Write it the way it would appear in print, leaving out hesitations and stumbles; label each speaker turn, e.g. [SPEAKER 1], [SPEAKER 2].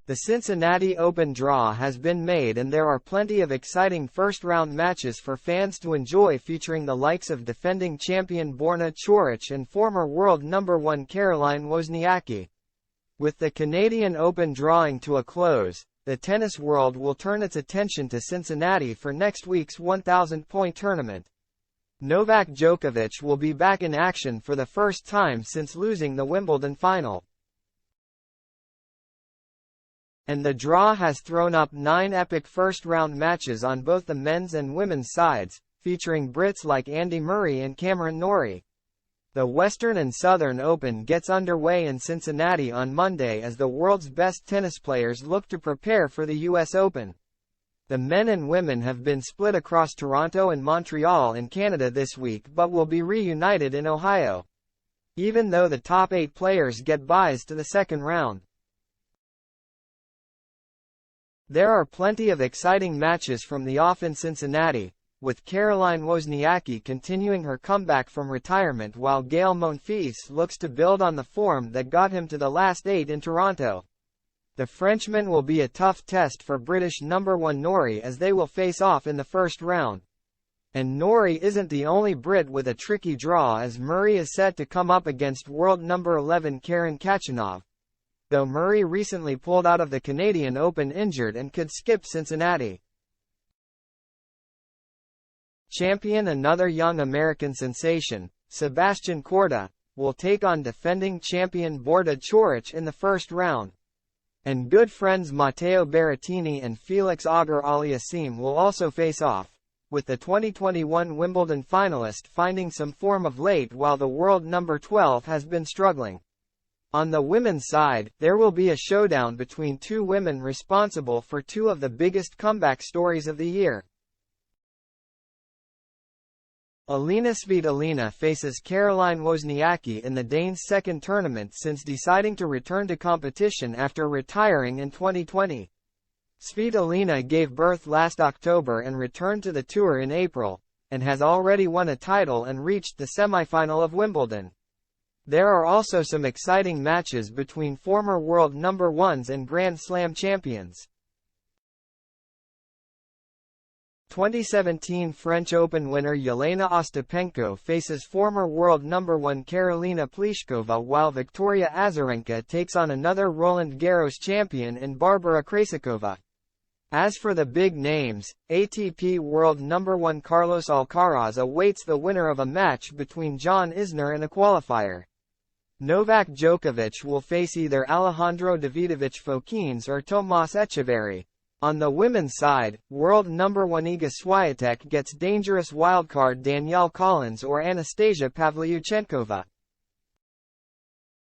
[SPEAKER 1] The Cincinnati Open draw has been made and there are plenty of exciting first-round matches for fans to enjoy featuring the likes of defending champion Borna Coric and former world number 1 Caroline Wozniacki. With the Canadian Open drawing to a close, the tennis world will turn its attention to Cincinnati for next week's 1,000-point tournament. Novak Djokovic will be back in action for the first time since losing the Wimbledon final. And the draw has thrown up 9 epic first-round matches on both the men's and women's sides, featuring Brits like Andy Murray and Cameron Norrie. The Western and Southern Open gets underway in Cincinnati on Monday as the world's best tennis players look to prepare for the US Open. The men and women have been split across Toronto and Montreal in Canada this week but will be reunited in Ohio, even though the top 8 players get byes to the second round. There are plenty of exciting matches from the off in Cincinnati, with Caroline Wozniacki continuing her comeback from retirement while Gael Monfils looks to build on the form that got him to the last 8 in Toronto. The Frenchman will be a tough test for British number 1 Norrie as they will face off in the first round. And Norrie isn't the only Brit with a tricky draw as Murray is set to come up against world number 11 Karen Khachanov, though Murray recently pulled out of the Canadian Open injured and could skip Cincinnati. Champion another young American sensation, Sebastian Korda, will take on defending champion Borna Coric in the first round. And good friends Matteo Berrettini and Felix Auger-Aliassime will also face off, with the 2021 Wimbledon finalist finding some form of late while the world number 12 has been struggling. On the women's side, there will be a showdown between 2 women responsible for 2 of the biggest comeback stories of the year. Alina Svitolina faces Caroline Wozniacki in the Danes' second tournament since deciding to return to competition after retiring in 2020. Svitolina gave birth last October and returned to the tour in April, and has already won a title and reached the semi-final of Wimbledon. There are also some exciting matches between former world number 1s and Grand Slam champions. 2017 French Open winner Yelena Ostapenko faces former world number 1 Karolina Pliskova while Victoria Azarenka takes on another Roland Garros champion in Barbara Krejcikova. As for the big names, ATP world number 1 Carlos Alcaraz awaits the winner of a match between John Isner and a qualifier. Novak Djokovic will face either Alejandro Davidovich Fokins or Tomas Echeverry. On the women's side, world number 1 Iga Swiatek gets dangerous wildcard Danielle Collins or Anastasia Pavlyuchenkova.